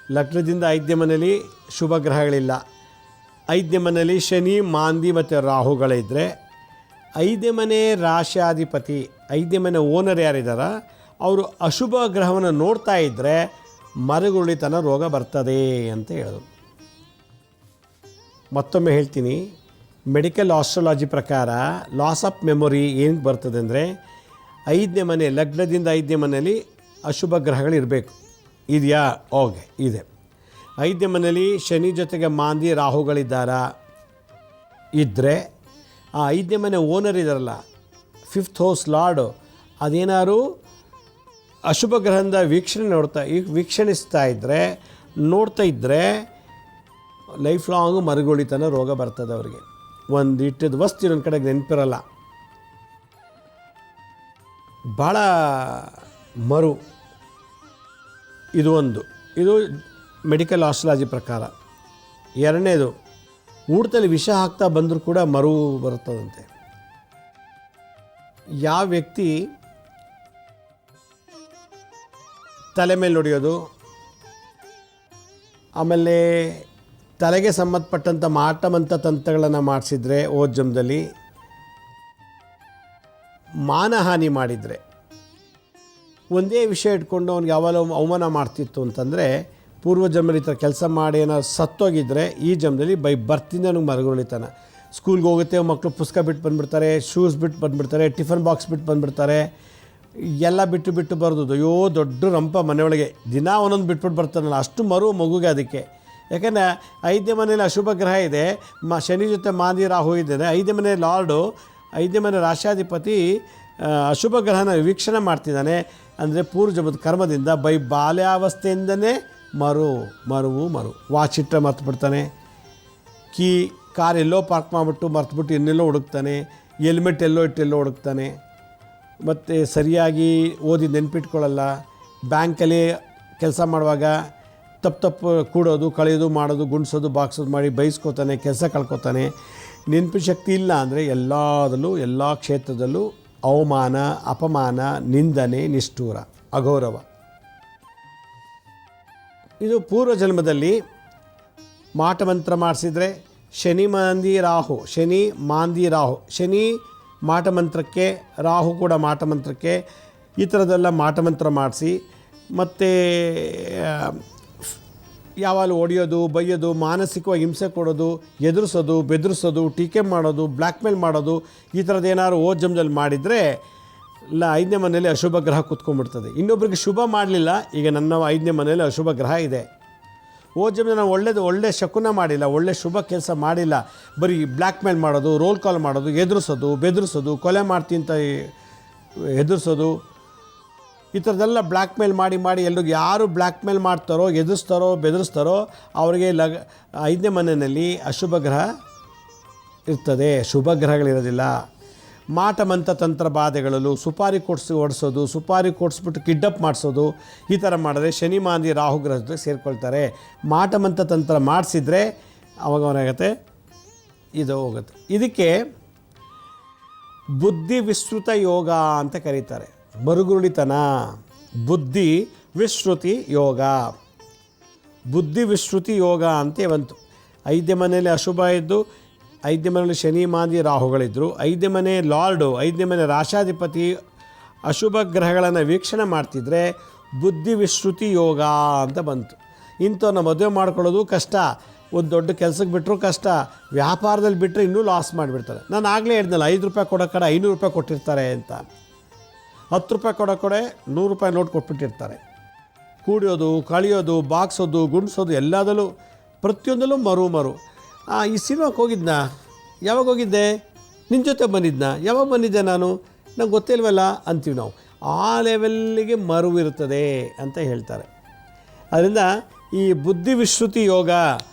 ಲಗ್ನದಿಂದ 5ನೇ ಮನೆಯಲ್ಲಿ ಶುಭ ಗ್ರಹಗಳಿಲ್ಲ, 5ನೇ ಮನೆಯಲ್ಲಿ ಶನಿ, ಮಾಂದಿ ಮತ್ತು ರಾಹುಗಳಿದ್ದರೆ, 5ನೇ ಮನೆ ರಾಶ್ಯಾಧಿಪತಿ, 5ನೇ ಮನೆ ಓನರ್ ಯಾರಿದ್ದಾರ ಅವರು ಅಶುಭ ಗ್ರಹವನ್ನು ನೋಡ್ತಾ ಇದ್ದರೆ ಮರುಗುಳಿತನ ರೋಗ ಬರ್ತದೆ ಅಂತ ಹೇಳಿದ್ರು. ಮತ್ತೊಮ್ಮೆ ಹೇಳ್ತೀನಿ, ಮೆಡಿಕಲ್ ಆಸ್ಟ್ರಾಲಜಿ ಪ್ರಕಾರ ಲಾಸ್ ಆಫ್ ಮೆಮೊರಿ ಏನು ಬರ್ತದೆ ಅಂದರೆ 5ನೇ ಮನೆ, ಲಗ್ನದಿಂದ 5ನೇ ಮನೆಯಲ್ಲಿ ಅಶುಭ ಗ್ರಹಗಳಿರಬೇಕು. ಇದೆಯಾ? ಓಕೆ, ಇದೆ. 5ನೇ ಮನೆಯಲ್ಲಿ ಶನಿ ಜೊತೆಗೆ ಮಾಂದಿ ರಾಹುಗಳಿದ್ದಾರಾ? ಇದ್ದರೆ ಆ 5ನೇ ಮನೆ ಓನರ್ ಇದಾರಲ್ಲ, 5th ಹೌಸ್ ಲಾರ್ಡು, ಅದೇನಾದ್ರು ಅಶುಭ ಗ್ರಹದ ವೀಕ್ಷಣಿಸ್ತಾ ಇದ್ದರೆ, ನೋಡ್ತಾ ಇದ್ದರೆ ಲೈಫ್ ಲಾಂಗ್ ಮರುಗುಳಿತನ ರೋಗ ಬರ್ತದೆ ಅವರಿಗೆ. ಒಂದು ಇಟ್ಟಿದ್ದು ವಸ್ತು ಇನ್ನೊಂದು ಕಡೆಗೆ ನೆನಪಿರಲ್ಲ. ಭಾಳ ಮರು ಇದು ಮೆಡಿಕಲ್ ಆಸ್ಟ್ರಾಲಜಿ ಪ್ರಕಾರ. ಎರಡನೇದು, ಊಟದಲ್ಲಿ ವಿಷ ಹಾಕ್ತಾ ಬಂದರೂ ಕೂಡ ಮರು ಬರುತ್ತದಂತೆ. ಯಾವ ವ್ಯಕ್ತಿ ತಲೆ ಮೇಲೆ ಹೊಡೆಯೋದು, ಆಮೇಲೆ ತಲೆಗೆ ಸಂಬಂಧಪಟ್ಟಂಥ ಮಾಟಮಂತ್ರ ತಂತ್ರಗಳನ್ನು ಮಾಡಿಸಿದರೆ, ಜನ್ಮದಲ್ಲಿ ಮಾನಹಾನಿ ಮಾಡಿದರೆ, ಒಂದೇ ವಿಷಯ ಇಟ್ಕೊಂಡು ಅವ್ನಿಗೆ ಯಾವಾಗ ಅವಮಾನ ಮಾಡ್ತಿತ್ತು ಅಂತಂದರೆ, ಪೂರ್ವಜನ್ಮದಲ್ಲಿ ಈ ಥರ ಕೆಲಸ ಮಾಡಿ ಏನಾದ್ರು ಸತ್ತೋಗಿದ್ದರೆ ಈ ಜನ್ಮದಲ್ಲಿ ಬೈ ಬರ್ತಿಂದ ನನಗೆ ಮರುಗುಳಿತಾನೆ. ಸ್ಕೂಲ್ಗೆ ಹೋಗುತ್ತೆ, ಮಕ್ಕಳು ಪುಸ್ತಕ ಬಿಟ್ಟು ಬಂದುಬಿಡ್ತಾರೆ, ಶೂಸ್ ಬಿಟ್ಟು ಬಂದುಬಿಡ್ತಾರೆ, ಟಿಫನ್ ಬಾಕ್ಸ್ ಬಿಟ್ಟು ಬಂದುಬಿಡ್ತಾರೆ, ಎಲ್ಲ ಬಿಟ್ಟು ಬರೋದು. ಅಯ್ಯೋ ದೊಡ್ಡ ರಂಪ ಮನೆಯೊಳಗೆ ದಿನ ಒಂದೊಂದು ಬಿಟ್ಬಿಟ್ಟು ಬರ್ತಾನಲ್ಲ, ಅಷ್ಟು ಮರು ಮಗುಗೆ. ಅದಕ್ಕೆ ಯಾಕಂದರೆ 5ನೇ ಮನೇಲಿ ಅಶುಭ ಗ್ರಹ ಇದೆ, ಶನಿ ಜೊತೆ ಮಾಂದಿ ರಾಹು ಇದ್ದಾರೆ. 5ನೇ ಮನೆ ಲಾರ್ಡು, 5ನೇ ಮನೆ ರಾಷ್ಟ್ರಾಧಿಪತಿ ಅಶುಭ ಗ್ರಹನ ವೀಕ್ಷಣೆ ಮಾಡ್ತಿದ್ದಾನೆ. ಅಂದರೆ ಪೂರ್ವಜನ್ಮದ ಕರ್ಮದಿಂದ ಬೈ ಬಾಲ್ಯಾವಸ್ಥೆಯಿಂದನೇ ಮರು ವಾಚ್ ಇಟ್ಟರೆ ಮರ್ತುಬಿಡ್ತಾನೆ, ಕಾರ್ ಎಲ್ಲೋ ಪಾರ್ಕ್ ಮಾಡಿಬಿಟ್ಟು ಮರ್ತುಬಿಟ್ಟು ಇನ್ನೆಲ್ಲೋ ಹುಡುಕ್ತಾನೆ, ಹೆಲ್ಮೆಟ್ ಎಲ್ಲೋ ಹುಡುಕ್ತಾನೆ, ಮತ್ತು ಸರಿಯಾಗಿ ಓದಿ ನೆನ್ಪಿಟ್ಕೊಳ್ಳಲ್ಲ, ಬ್ಯಾಂಕಲ್ಲಿ ಕೆಲಸ ಮಾಡುವಾಗ ತಪ್ಪು ಕೂಡೋದು, ಕಳೆಯೋದು, ಮಾಡೋದು, ಗುಣಿಸೋದು, ಬಾಕ್ಸೋದು ಮಾಡಿ ಬೈಸ್ಕೋತಾನೆ, ಕೆಲಸ ಕಳ್ಕೊತಾನೆ. ನೆನಪು ಶಕ್ತಿ ಇಲ್ಲ ಅಂದರೆ ಎಲ್ಲ ಕ್ಷೇತ್ರದಲ್ಲೂ ಅವಮಾನ, ಅಪಮಾನ, ನಿಂದನೆ, ನಿಷ್ಠೂರ, ಅಗೌರವ. ಇದು ಪೂರ್ವಜನ್ಮದಲ್ಲಿ ಮಾಟಮಂತ್ರ ಮಾಡಿಸಿದರೆ ಶನಿ ಮಾಂದಿ ರಾಹು, ಶನಿ ಮಾಟಮಂತ್ರಕ್ಕೆ, ರಾಹು ಕೂಡ ಮಾಟಮಂತ್ರಕ್ಕೆ, ಈ ಥರದ್ದೆಲ್ಲ ಮಾಟಮಂತ್ರ ಮಾಡಿಸಿ, ಮತ್ತು ಯಾವಾಗಲೂ ಹೊಡೆಯೋದು, ಬೈಯೋದು, ಮಾನಸಿಕವಾಗಿ ಹಿಂಸೆ ಕೊಡೋದು, ಎದುರಿಸೋದು, ಬೆದರಿಸೋದು, ಟೀಕೆ ಮಾಡೋದು, ಬ್ಲ್ಯಾಕ್ಮೇಲ್ ಮಾಡೋದು, ಈ ಥರದ್ದು ಏನಾದ್ರು ಜನ್ಮದಲ್ಲಿ ಮಾಡಿದರೆ 5ನೇ ಮನೆಯಲ್ಲಿ ಅಶುಭ ಗ್ರಹ ಕೂತ್ಕೊಂಡ್ಬಿಡ್ತದೆ. ಇನ್ನೊಬ್ರಿಗೆ ಶುಭ ಮಾಡಲಿಲ್ಲ, ಈಗ ನನ್ನ 5ನೇ ಮನೆಯಲ್ಲಿ ಅಶುಭ ಗ್ರಹ ಇದೆ. ಜನ್ಮದಲ್ಲಿ ನಾನು ಒಳ್ಳೆ ಶಕುನ ಮಾಡಿಲ್ಲ, ಒಳ್ಳೆ ಶುಭ ಕೆಲಸ ಮಾಡಿಲ್ಲ, ಬರೀ ಬ್ಲ್ಯಾಕ್ಮೇಲ್ ಮಾಡೋದು, ರೋಲ್ ಕಾಲ್ ಮಾಡೋದು, ಎದುರಿಸೋದು, ಬೆದರಿಸೋದು, ಕೊಲೆ ಮಾಡ್ತೀನಿ ಅಂತ ಎದುರಿಸೋದು, ಈ ಥರದ್ದೆಲ್ಲ ಬ್ಲ್ಯಾಕ್ಮೇಲ್ ಮಾಡಿ ಎಲ್ರಿಗೂ ಯಾರು ಬ್ಲ್ಯಾಕ್ಮೇಲ್ ಮಾಡ್ತಾರೋ, ಎದುರಿಸ್ತಾರೋ, ಬೆದರಿಸ್ತಾರೋ ಅವರಿಗೆ 5ನೇ ಮನೆಯಲ್ಲಿ ಅಶುಭ ಗ್ರಹ ಇರ್ತದೆ, ಶುಭ ಗ್ರಹಗಳಿರೋದಿಲ್ಲ. ಮಾಟಮಂತ್ರ ತಂತ್ರ ಬಾಧೆಗಳಲ್ಲೂ ಸುಪಾರಿ ಓಡಿಸೋದು, ಸುಪಾರಿ ಕೊಡಿಸ್ಬಿಟ್ಟು ಕಿಡ್ನಪ್ ಮಾಡಿಸೋದು, ಈ ಥರ ಮಾಡಿದ್ರೆ ಶನಿ ಮಾಂದಿ ರಾಹು ಗ್ರಹ ಜೊತೆ ಸೇರಿಕೊಳ್ತಾರೆ. ಮಾಟಮಂತ್ರ ತಂತ್ರ ಮಾಡಿಸಿದ್ರೆ ಅವಾಗ ಏನಾಗುತ್ತೆ, ಇದು ಹೋಗುತ್ತೆ. ಇದಕ್ಕೆ ಬುದ್ಧಿ ವಿಸ್ತೃತ ಯೋಗ ಅಂತ ಕರೀತಾರೆ. ಮರುಗುರುಳಿತನ, ಬುದ್ಧಿ ವಿಶ್ರುತಿ ಯೋಗ ಅಂತ ಬಂತು. 5ನೇ ಮನೆಯಲ್ಲಿ ಅಶುಭ ಇದ್ದು, 5ನೇ ಮನೆಯಲ್ಲಿ ಶನಿ ಮಾಂದಿ ರಾಹುಗಳಿದ್ದರು. 5ನೇ ಮನೆ ಲಾರ್ಡು, 5ನೇ ಮನೆ ರಾಶಾಧಿಪತಿ ಅಶುಭ ಗ್ರಹಗಳನ್ನು ವೀಕ್ಷಣೆ ಮಾಡ್ತಿದ್ರೆ ಬುದ್ಧಿ ವಿಶ್ರುತಿ ಯೋಗ ಅಂತ ಬಂತು. ಇಂಥವ್ರನ್ನ ಮದುವೆ ಮಾಡ್ಕೊಳ್ಳೋದು ಕಷ್ಟ, ಒಂದು ದೊಡ್ಡ ಕೆಲಸಕ್ಕೆ ಬಿಟ್ಟರು ಕಷ್ಟ, ವ್ಯಾಪಾರದಲ್ಲಿ ಬಿಟ್ಟರೆ ಇನ್ನೂ ಲಾಸ್ ಮಾಡಿಬಿಡ್ತಾರೆ. ನಾನು ಆಗಲೇ ಹೇಳಿದ್ನಲ್ಲ, 5 ರೂಪಾಯಿ ಕೊಡೋ ಕಡೆ 500 ರೂಪಾಯಿ ಕೊಟ್ಟಿರ್ತಾರೆ ಅಂತ. 10 ರೂಪಾಯಿ ಕೊಡೋ ಕಡೆ 100 ರೂಪಾಯಿ ನೋಟ್ ಕೊಟ್ಬಿಟ್ಟಿರ್ತಾರೆ. ಕೂಡಿಯೋದು, ಕಳಿಯೋದು, ಬಾಕ್ಸೋದು, ಗುಣಿಸೋದು, ಎಲ್ಲದಲ್ಲೂ ಪ್ರತಿಯೊಂದಲ್ಲೂ ಮರು. ಈ ಸಿನಿಮಾಕ್ಕೆ ಹೋಗಿದ್ನಾ, ಯಾವಾಗ ಹೋಗಿದ್ದೆ, ನಿನ್ನ ಜೊತೆ ಬಂದಿದ್ನಾ, ಯಾವಾಗ ಬಂದಿದ್ದೆ ನಾನು, ನಂಗೆ ಗೊತ್ತಿಲ್ವಲ್ಲ ಅಂತೀವಿ ನಾವು. ಆ ಲೆವೆಲ್ಲಿಗೆ ಮರುವಿರುತ್ತದೆ ಅಂತ ಹೇಳ್ತಾರೆ. ಅದರಿಂದ ಈ ಬುದ್ಧಿ ವಿಶ್ರುತಿ ಯೋಗ,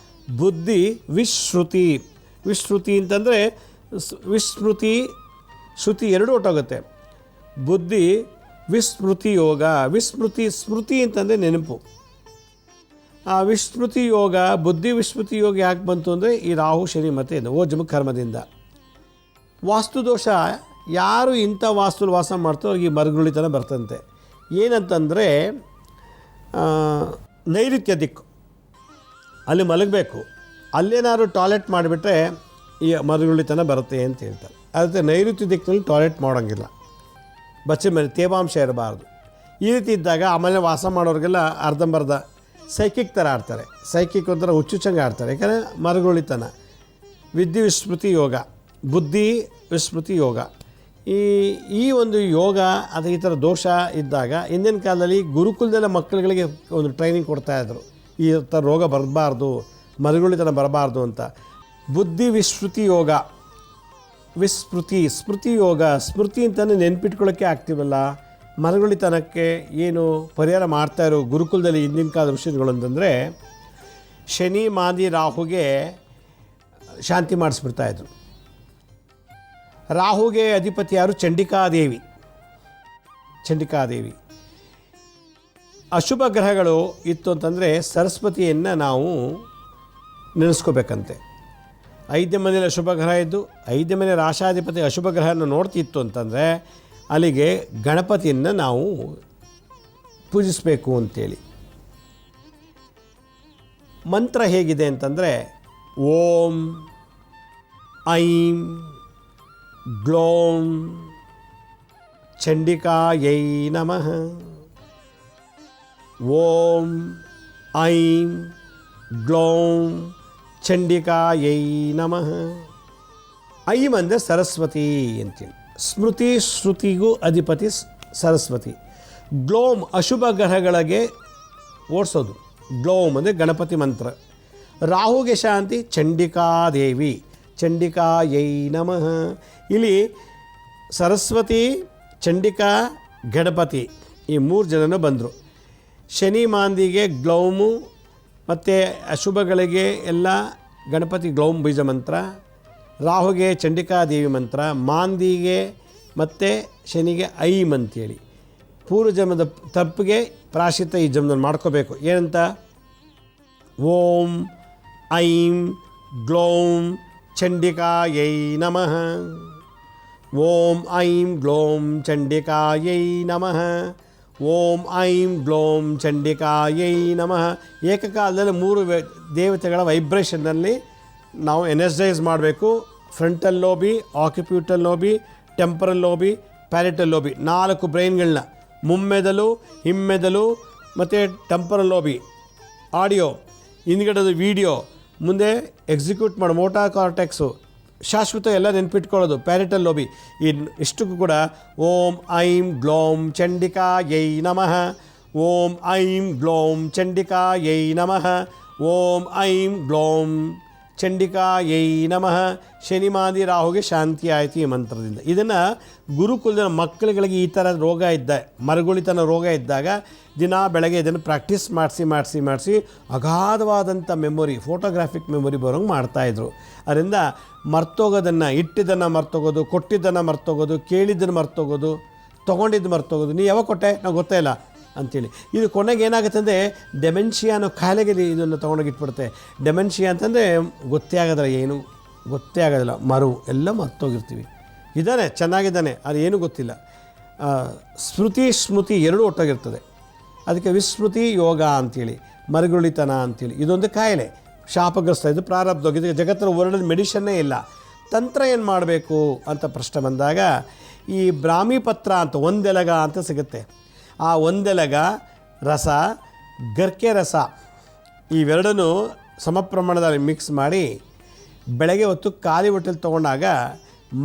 ಬುದ್ಧಿ ವಿಶ್ರುತಿ ಅಂತಂದರೆ ವಿಸ್ಮೃತಿ, ಶ್ರುತಿ ಎರಡೂ ಹೊಟ್ಟೋಗುತ್ತೆ. ಬುದ್ಧಿ ವಿಸ್ಮೃತಿ ಯೋಗ, ಸ್ಮೃತಿ ಅಂತಂದರೆ ನೆನಪು. ಆ ವಿಸ್ಮೃತಿ ಯೋಗ, ಬುದ್ಧಿ ವಿಸ್ಮೃತಿ ಯೋಗ ಯಾಕೆ ಬಂತು ಅಂದರೆ ಈ ರಾಹು ಶನಿ ಮತ್ತು ಜನ್ಮ ಕರ್ಮದಿಂದ. ವಾಸ್ತುದೋಷ, ಯಾರು ಇಂಥ ವಾಸ್ತುಲಿ ವಾಸ ಮಾಡ್ತಾರೋ ಈ ಮರುಗುಳಿತನ ಬರ್ತಂತೆ. ಏನಂತಂದರೆ ನೈಋತ್ಯ ದಿಕ್ಕು, ಅಲ್ಲಿ ಮಲಗಬೇಕು, ಅಲ್ಲೇನಾದ್ರು ಟಾಯ್ಲೆಟ್ ಮಾಡಿಬಿಟ್ರೆ ಈ ಮರುಗುಳಿತನ ಬರುತ್ತೆ ಅಂತ ಹೇಳ್ತಾರೆ. ಅದಕ್ಕೆ ನೈಋತ್ಯ ದಿಕ್ಕಿನಲ್ಲಿ ಟಾಯ್ಲೆಟ್ ಮಾಡೋಂಗಿಲ್ಲ, ಬಚ್ಚೆ ಮೇಲೆ ತೇವಾಂಶ ಇರಬಾರ್ದು. ಈ ರೀತಿ ಇದ್ದಾಗ ಆಮೇಲೆ ವಾಸ ಮಾಡೋರಿಗೆಲ್ಲ ಅರ್ಧಂಬರ್ಧ ಸೈಕಿಕ್ ಥರ ಆಡ್ತಾರೆ, ಸೈಕಿಕ್ ಒಂಥರ ಹುಚ್ಚುಚ್ಚಂಗೆ ಆಡ್ತಾರೆ. ಯಾಕಂದರೆ ಮರುಗುಳಿತನ. ಬುದ್ಧಿ ವಿಸ್ಮೃತಿ ಯೋಗ, ಈ ಒಂದು ಯೋಗ ಅಥವಾ ಈ ಥರ ದೋಷ ಇದ್ದಾಗ ಹಿಂದಿನ ಕಾಲದಲ್ಲಿ ಗುರುಕುಲದಲ್ಲ ಮಕ್ಕಳುಗಳಿಗೆ ಒಂದು ಟ್ರೈನಿಂಗ್ ಕೊಡ್ತಾಯಿದ್ರು, ಈ ಥರ ರೋಗ ಬರಬಾರ್ದು, ಮರುಗುಳಿತನ ಬರಬಾರ್ದು ಅಂತ. ಬುದ್ಧಿ ವಿಸ್ಮೃತಿ ಯೋಗ, ವಿಸ್ಮೃತಿ, ಸ್ಮೃತಿ ಯೋಗ. ಸ್ಮೃತಿ ಅಂತಲೇ ನೆನ್ಪಿಟ್ಕೊಳ್ಳೋಕ್ಕೆ ಆಗ್ತೀವಲ್ಲ. ಮರಗುಳಿತನಕ್ಕೆ ಏನು ಪರಿಹಾರ ಮಾಡ್ತಾಯಿರೋ ಗುರುಕುಲದಲ್ಲಿ ಹಿಂದಿನ ಕಾಲದ ಋಷಿಗಳು ಅಂತಂದರೆ ಶನಿ ಮಾಂದಿ ರಾಹುಗೆ ಶಾಂತಿ ಮಾಡಿಸ್ಬಿಡ್ತಾಯಿದ್ರು. ರಾಹುಗೆ ಅಧಿಪತಿ ಯಾರು? ಚಂಡಿಕಾದೇವಿ. ಅಶುಭ ಗ್ರಹಗಳು ಇತ್ತು ಅಂತಂದರೆ ಸರಸ್ವತಿಯನ್ನು ನಾವು ನೆನೆಸ್ಕೋಬೇಕಂತೆ. 5ನೇ ಮನೆಯಲ್ಲಿ ಅಶುಭ ಗ್ರಹ ಇದ್ದು 5ನೇ ಮನೆ ರಾಶಾಧಿಪತಿ ಅಶುಭ ಗ್ರಹನ ನೋಡ್ತಿತ್ತು ಅಂತಂದರೆ ಅಲ್ಲಿಗೆ ಗಣಪತಿಯನ್ನು ನಾವು ಪೂಜಿಸಬೇಕು ಅಂತೇಳಿ. ಮಂತ್ರ ಹೇಗಿದೆ ಅಂತಂದರೆ ಓಂ ಐಂ ಗ್ಲೋಂ ಚಂಡಿಕಾಯೈ ನಮಃ. ಓಂ ಐಂ ಗ್ಲೋಂ ಚಂಡಿಕಾಯೈ ನಮಃ. ಐಂ ಅಂದರೆ ಸರಸ್ವತಿ ಅಂತೇಳಿ. ಸ್ಮೃತಿ ಶ್ರುತಿಗೂ ಅಧಿಪತಿ ಸರಸ್ವತಿ. ಗ್ಲೋಂ ಅಶುಭ ಗ್ರಹಗಳಿಗೆ ಓಡಿಸೋದು. ಗ್ಲೋಂ ಅಂದರೆ ಗಣಪತಿ ಮಂತ್ರ. ರಾಹುಗೆ ಶಾಂತಿ ಚಂಡಿಕಾದೇವಿ. ಚಂಡಿಕಾಯೈ ನಮಃ. ಇಲ್ಲಿ ಸರಸ್ವತಿ, ಚಂಡಿಕಾ, ಗಣಪತಿ ಈ 3 ಜನನೂ ಬಂದರು. ಶನಿ ಮಾಂದಿಗೆ ಗ್ಲೌಮು ಮತ್ತು ಅಶುಭಗಳಿಗೆ ಎಲ್ಲ ಗಣಪತಿ ಗ್ಲೌಮ್ ಬೀಜ ಮಂತ್ರ, ರಾಹುಗೆ ಚಂಡಿಕಾದೇವಿ ಮಂತ್ರ, ಮಾಂದಿಗೆ ಮತ್ತು ಶನಿಗೆ ಐಂ ಅಂತೇಳಿ. ಪೂರ್ವ ಜನ್ಮದ ತಪ್ಪಿಗೆ ಪ್ರಾಶ್ಚಿತ್ತ ಈ ಜನ್ಮದಲ್ಲಿ ಮಾಡ್ಕೋಬೇಕು. ಏನಂತ? ಓಂ ಐಂ ಗ್ಲೌಂ ಚಂಡಿಕಾಯೈ ನಮಃ. ಓಂ ಐಂ ಗ್ಲೋಂ ಚಂಡಿಕಾಯೈ ನಮಃ. ಓಂ ಐಂ ಗ್ಲೋಂ ಚಂಡಿಕಾಯೈ ನಮಃ. ಏಕಕಾಲದಲ್ಲಿ 3 ದೇವತೆಗಳ ವೈಬ್ರೇಷನ್ನಲ್ಲಿ ನಾವು ಎನರ್ಜೈಸ್ ಮಾಡಬೇಕು. ಫ್ರಂಟಲ್ ಲೋಬಿ, ಆಕ್ಯುಪ್ಯೂಟಲ್ ಲೋಬಿ, ಟೆಂಪರಲ್ ಲೋಬಿ, ಪ್ಯಾರಿಟಲ್ ಲೋಬಿ 4 ಬ್ರೈನ್ಗಳನ್ನ, ಮುಮ್ಮೆದಲು, ಹಿಮ್ಮೆದಲು ಮತ್ತು ಟೆಂಪರಲ್ ಲೋಬಿ, ಆಡಿಯೋ, ಹಿಂದ್ಗಡೆದು ವಿಡಿಯೋ, ಮುಂದೆ ಎಕ್ಸಿಕ್ಯೂಟ್ ಮಾಡೋ ಮೋಟಾರ್ ಕಾರ್ಟೆಕ್ಸು, ಶಾಶ್ವತ ಎಲ್ಲ ನೆನ್ಪಿಟ್ಕೊಳ್ಳೋದು ಪ್ಯಾರಿಟಲ್ ಲೋಬಿ. ಇಷ್ಟಕ್ಕೂ ಕೂಡ ಓಂ ಐಂ ಗ್ಲೋಂ ಚಂಡಿಕಾಯೈ ನಮಃ. ಓಂ ಐಂ ಗ್ಲೋಂ ಚಂಡಿಕಾಯೈ ನಮಃ. ಓಂ ಐಂ ಗ್ಲೋಂ ಚಂಡಿಕಾಯೈ ನಮಃ. ಶನಿಮಾದಿ ರಾಹುಗೆ ಶಾಂತಿ ಆಯಿತು ಈ ಮಂತ್ರದಿಂದ. ಇದನ್ನು ಗುರುಕುಲದ ಮಕ್ಕಳುಗಳಿಗೆ ಈ ಥರ ರೋಗ ಮರಗುಳಿತನ ರೋಗ ಇದ್ದಾಗ ದಿನ ಬೆಳಗ್ಗೆ ಇದನ್ನು ಪ್ರಾಕ್ಟೀಸ್ ಮಾಡಿಸಿ ಅಗಾಧವಾದಂಥ ಮೆಮೊರಿ, ಫೋಟೋಗ್ರಾಫಿಕ್ ಮೆಮೊರಿ ಬರೋಂಗೆ ಮಾಡ್ತಾಯಿದ್ರು. ಅದರಿಂದ ಮರ್ತೋಗೋದನ್ನು, ಇಟ್ಟಿದ್ದನ್ನು ಮರ್ತೋಗೋದು, ಕೊಟ್ಟಿದ್ದನ್ನು ಮರ್ತೋಗೋದು, ಕೇಳಿದ್ದನ್ನು ಮರ್ತೋಗೋದು, ತೊಗೊಂಡಿದ್ದು ಮರ್ತೋಗೋದು. ನೀ ಯಾವಾಗ ಕೊಟ್ಟೆ ನಾವು ಗೊತ್ತೇ ಇಲ್ಲ ಅಂಥೇಳಿ. ಇದು ಕೊನೆಗೆ ಏನಾಗುತ್ತೆ ಅಂದರೆ ಡೆಮೆನ್ಷಿಯಾ ಅನ್ನೋ ಕಾಯಿಲೆಗೆ ಇದನ್ನು ತೊಗೊಂಡೋಗಿ ಇಟ್ಬಿಡುತ್ತೆ. ಡೆಮೆನ್ಷಿಯಾ ಅಂತಂದರೆ ಗೊತ್ತೇ ಆಗೋದಿಲ್ಲ, ಮರು ಎಲ್ಲ ಮರ್ತೋಗಿರ್ತೀವಿ. ಇದ್ದಾನೆ, ಚೆನ್ನಾಗಿದ್ದಾನೆ, ಅದು ಏನೂ ಗೊತ್ತಿಲ್ಲ. ಸ್ಮೃತಿ ಸ್ಮೃತಿ ಎರಡೂ ಒಟ್ಟಾಗಿರ್ತದೆ. ಅದಕ್ಕೆ ವಿಸ್ಮೃತಿ ಯೋಗ ಅಂಥೇಳಿ, ಮರಗುಳಿತನ ಅಂಥೇಳಿ ಇದೊಂದು ಕಾಯಿಲೆ, ಶಾಪಗ್ರಸ್ತ. ಇದು ಪ್ರಾರಬ್ಧ. ಇದಕ್ಕೆ ಜಗತ್ತಿನ ವರ್ಲ್ಡ್ ಮೆಡಿಷನ್ನೇ ಇಲ್ಲ. ತಂತ್ರ ಏನು ಮಾಡಬೇಕು ಅಂತ ಪ್ರಶ್ನೆ ಬಂದಾಗ ಈ ಬ್ರಾಹ್ಮಿ ಪತ್ರ ಅಂತ ಒಂದೆಲಗ ಅಂತ ಸಿಗುತ್ತೆ. ಆ ಒಂದೆಲಗ ರಸ, ಗರ್ಕೆ ರಸ ಇವೆರಡನ್ನೂ ಸಮ ಪ್ರಮಾಣದಲ್ಲಿ ಮಿಕ್ಸ್ ಮಾಡಿ ಬೆಳಗ್ಗೆ ಹೊತ್ತು ಖಾಲಿ ಹೊಟ್ಟೆಲಿ ತೊಗೊಂಡಾಗ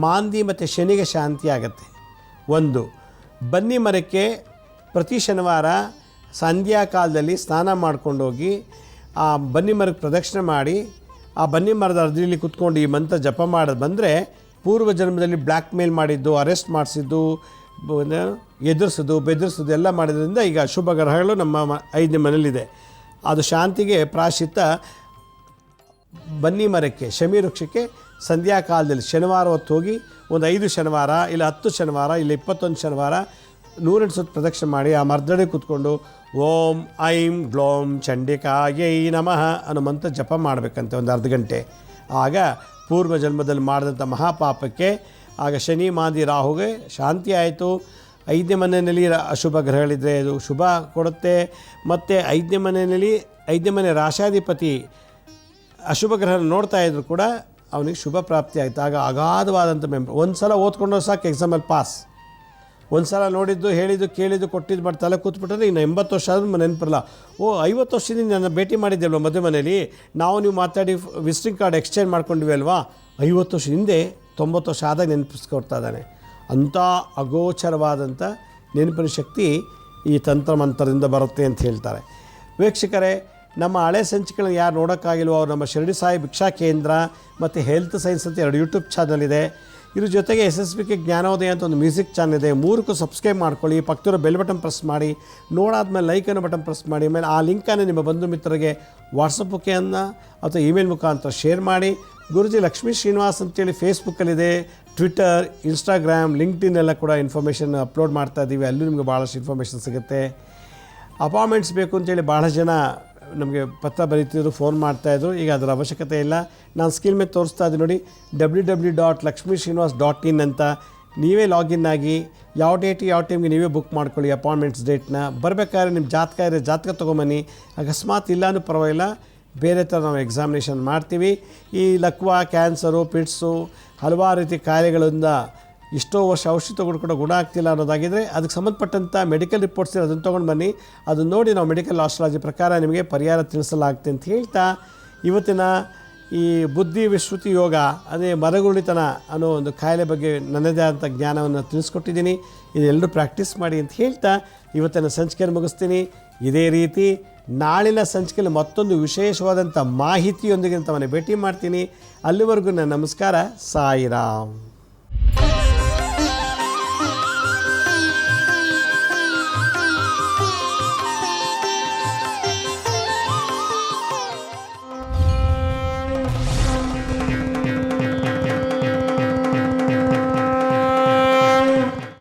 ಮಾಂದಿ ಮತ್ತು ಶನಿಗೆ ಶಾಂತಿ ಆಗುತ್ತೆ. ಒಂದು ಬನ್ನಿ ಮರಕ್ಕೆ ಪ್ರತಿ ಶನಿವಾರ ಸಂಧ್ಯಾ ಕಾಲದಲ್ಲಿ ಸ್ನಾನ ಮಾಡ್ಕೊಂಡೋಗಿ ಆ ಬನ್ನಿ ಮರಕ್ಕೆ ಪ್ರದಕ್ಷಿಣೆ ಮಾಡಿ ಆ ಬನ್ನಿ ಮರದ ಅರ್ಧದಲ್ಲಿ ಕುತ್ಕೊಂಡು ಈ ಮಂತ್ರ ಜಪ ಮಾಡೋದು ಬಂದರೆ ಪೂರ್ವ ಜನ್ಮದಲ್ಲಿ ಬ್ಲ್ಯಾಕ್ ಮೇಲ್ ಮಾಡಿದ್ದು, ಅರೆಸ್ಟ್ ಮಾಡಿಸಿದ್ದು, ಎದುರಿಸೋದು, ಬೆದರಿಸೋದು ಎಲ್ಲ ಮಾಡೋದ್ರಿಂದ ಈಗ ಶುಭ ಗ್ರಹಗಳು ನಮ್ಮ 5ನೇ ಮನೇಲಿದೆ. ಅದು ಶಾಂತಿಗೆ ಪ್ರಾಶ್ಚಿತ್ತ ಬನ್ನಿ ಮರಕ್ಕೆ, ಶಮಿ ವೃಕ್ಷಕ್ಕೆ ಸಂಧ್ಯಾ ಕಾಲದಲ್ಲಿ ಶನಿವಾರ ಹೊತ್ತು ಹೋಗಿ ಒಂದು 5 ಶನಿವಾರ ಇಲ್ಲ 10 ಶನಿವಾರ ಇಲ್ಲ 21 ಶನಿವಾರ 108 ಸುತ್ತು ಪ್ರದಕ್ಷಿಣೆ ಮಾಡಿ ಆ ಮರ್ದಡೆ ಕೂತ್ಕೊಂಡು ಓಂ ಐಂ ಗ್ಲೋಂ ಚಂಡಿಕಾಯೈ ನಮಃ ಅನ್ನೋ ಮಂತ್ರ ಜಪ ಮಾಡಬೇಕಂತೆ ಒಂದು ಅರ್ಧ ಗಂಟೆ. ಆಗ ಪೂರ್ವ ಜನ್ಮದಲ್ಲಿ ಮಾಡಿದಂಥ ಮಹಾಪಾಪಕ್ಕೆ ಆಗ ಶನಿ ಮಾಂದಿ ರಾಹುಗೆ ಶಾಂತಿ ಆಯಿತು. 5ನೇ ಮನೆಯಲ್ಲಿ ಅಶುಭ ಗ್ರಹಗಳಿದ್ದರೆ ಅದು ಶುಭ ಕೊಡುತ್ತೆ. ಮತ್ತು 5ನೇ ಮನೆಯಲ್ಲಿ 5ನೇ ಮನೆ ರಾಶಾಧಿಪತಿ ಅಶುಭ ಗ್ರಹ ನೋಡ್ತಾ ಇದ್ರು ಕೂಡ ಅವನಿಗೆ ಶುಭ ಪ್ರಾಪ್ತಿ ಆಯಿತು. ಆಗ ಅಗಾಧವಾದಂಥ ಒಂದು ಸಲ ಓದ್ಕೊಂಡ್ರೆ ಸಾಕು ಎಕ್ಸಾಮಲ್ಲಿ ಪಾಸ್. ಒಂದು ಸಲ ನೋಡಿದ್ದು, ಹೇಳಿದ್ದು, ಕೇಳಿದ್ದು, ಕೊಟ್ಟಿದ್ದು ಮಾಡಿ ತಲೆ ಕೂತ್ಬಿಟ್ರೆ ಇನ್ನು 80 ವರ್ಷ ಆದ್ರೂ ನೆನಪಿರಲ್ಲ. 50 ವರ್ಷದಿಂದ ನನ್ನ ಭೇಟಿ ಮಾಡಿದ್ದೆಲ್ವ ಮದುವೆ ಮನೇಲಿ, ನೀವು ಮಾತಾಡಿ ವಿಸಿಟಿಂಗ್ ಕಾರ್ಡ್ ಎಕ್ಸ್ಚೇಂಜ್ ಮಾಡ್ಕೊಂಡಿವಿ ಅಲ್ವಾ, 50 ವರ್ಷ ಹಿಂದೆ 90 ವರ್ಷ ಆದಾಗ ನೆನಪಿಸ್ಕೊಡ್ತಾ ಇದ್ದಾನೆ. ಅಂಥ ಅಗೋಚರವಾದಂಥ ನೆನಪಿನ ಶಕ್ತಿ ಈ ತಂತ್ರ ಮಂತ್ರದಿಂದ ಬರುತ್ತೆ ಅಂತ ಹೇಳ್ತಾರೆ. ವೀಕ್ಷಕರೇ, ನಮ್ಮ ಹಳೆ ಸಂಚಿಕೆಗಳನ್ನ ಯಾರು ನೋಡೋಕ್ಕಾಗಿಲ್ವೋ ಅವ್ರು ನಮ್ಮ ಶಿರಡಿ ಸಾಯಿ ಭಿಕ್ಷಾ ಕೇಂದ್ರ ಮತ್ತು ಹೆಲ್ತ್ ಸೈನ್ಸ್ ಅಂತ 2 ಯೂಟ್ಯೂಬ್ ಚಾನಲ್ ಇದೆ. ಇದ್ರ ಜೊತೆಗೆ SSBK ಜ್ಞಾನೋದಯ ಅಂತ ಒಂದು ಮ್ಯೂಸಿಕ್ ಚಾನಲ್ ಇದೆ, 3ಕ್ಕೂ ಸಬ್ಸ್ಕ್ರೈಬ್ ಮಾಡ್ಕೊಳ್ಳಿ, ಪಕ್ಕದಲ್ಲಿರೋ ಬೆಲ್ ಬಟನ್ ಪ್ರೆಸ್ ಮಾಡಿ, ನೋಡಾದ್ಮೇಲೆ ಲೈಕ್ ಅನ್ನೋ ಬಟನ್ ಪ್ರೆಸ್ ಮಾಡಿ, ಆಮೇಲೆ ಆ ಲಿಂಕನ್ನು ನಿಮ್ಮ ಬಂಧು ಮಿತ್ರರಿಗೆ ವಾಟ್ಸಪ್ ಮುಖೇನ ಅಥವಾ ಇಮೇಲ್ ಮುಖಾಂತರ ಶೇರ್ ಮಾಡಿ. ಗುರುಜಿ ಲಕ್ಷ್ಮೀ ಶ್ರೀನಿವಾಸ್ ಅಂತೇಳಿ ಫೇಸ್ಬುಕ್ಕಲ್ಲಿದೆ, ಟ್ವಿಟರ್, ಇನ್ಸ್ಟಾಗ್ರಾಮ್, ಲಿಂಕ್ಡ್ಇನ್ ಎಲ್ಲ ಕೂಡ ಇನ್ಫಾರ್ಮೇಷನ್ ಅಪ್ಲೋಡ್ ಮಾಡ್ತಾ ಇದ್ದೀವಿ, ಅಲ್ಲೂ ನಿಮಗೆ ಭಾಳಷ್ಟು ಇನ್ಫಾರ್ಮೇಷನ್ ಸಿಗುತ್ತೆ. ಅಪಾಯಿಂಟ್ಮೆಂಟ್ಸ್ ಬೇಕು ಅಂತೇಳಿ ಭಾಳ ಜನ ನಮಗೆ ಪತ್ರ ಬರೀತಿದ್ರು, ಫೋನ್ ಮಾಡ್ತಾಯಿದ್ರು. ಈಗ ಅದರ ಅವಶ್ಯಕತೆ ಇಲ್ಲ. ನಾನು ಸ್ಕ್ರೀನ್ ಮೇಲೆ ತೋರಿಸ್ತಾ ಇದ್ದೀನಿ ನೋಡಿ, www.lakshmisrinivas.in ಅಂತ ನೀವೇ ಲಾಗಿನ್ ಆಗಿ ಯಾವ ಡೇಟ್ ಯಾವ ಟೈಮ್ಗೆ ನೀವೇ ಬುಕ್ ಮಾಡ್ಕೊಳ್ಳಿ ಅಪಾಯಿಂಟ್ಮೆಂಟ್ಸ್ ಡೇಟ್ನ. ಬರಬೇಕಾದ್ರೆ ನಿಮ್ಮ ಜಾತಕ ಇರೋ ಜಾತಕ ತೊಗೊಂಬನ್ನಿ. ಅಕಸ್ಮಾತ್ ಇಲ್ಲನೂ ಪರವಾಗಿಲ್ಲ, ಬೇರೆ ಥರ ನಾವು ಎಕ್ಸಾಮಿನೇಷನ್ ಮಾಡ್ತೀವಿ. ಈ ಲಕ್ವಾ, ಕ್ಯಾನ್ಸರು, ಪಿಟ್ಸು, ಹಲವಾರು ರೀತಿ ಕಾಯಿಲೆಗಳಿಂದ ಎಷ್ಟೋ ವರ್ಷ ಔಷಧಿ ತೊಗೊಂಡು ಕೂಡ ಗುಣ ಆಗ್ತಿಲ್ಲ ಅನ್ನೋದಾಗಿದ್ದರೆ ಅದಕ್ಕೆ ಸಂಬಂಧಪಟ್ಟಂಥ ಮೆಡಿಕಲ್ ರಿಪೋರ್ಟ್ಸ್ ಅದನ್ನು ತೊಗೊಂಡು ಬನ್ನಿ. ಅದನ್ನು ನೋಡಿ ನಾವು ಮೆಡಿಕಲ್ ಆಸ್ಟ್ರಾಲಜಿ ಪ್ರಕಾರ ನಿಮಗೆ ಪರಿಹಾರ ತಿಳಿಸಲಾಗುತ್ತೆ ಅಂತ ಹೇಳ್ತಾ, ಇವತ್ತಿನ ಈ ಬುದ್ಧಿ ವಿಶ್ರುತಿ ಯೋಗ, ಅದೇ ಮರಗುಳಿತನ ಅನ್ನೋ ಒಂದು ಕಾಯಿಲೆ ಬಗ್ಗೆ ನನ್ನದೇ ಆದಂಥ ಜ್ಞಾನವನ್ನು ತಿಳಿಸ್ಕೊಟ್ಟಿದ್ದೀನಿ. ಇದೆಲ್ಲರೂ ಪ್ರಾಕ್ಟೀಸ್ ಮಾಡಿ ಅಂತ ಹೇಳ್ತಾ ಇವತ್ತಿನ ಸಂಚಿಕೆಯನ್ನು ಮುಗಿಸ್ತೀನಿ. ಇದೇ ರೀತಿ ನಾಳಿನ ಸಂಚಿಕೆಯಲ್ಲಿ ಮತ್ತೊಂದು ವಿಶೇಷವಾದಂಥ ಮಾಹಿತಿಯೊಂದಿಗೆ ತಮ್ಮನ್ನು ಭೇಟಿ ಮಾಡ್ತೀನಿ. ಅಲ್ಲಿವರೆಗೂ ನನ್ನ ನಮಸ್ಕಾರ. ಸಾಯಿರಾಮ್.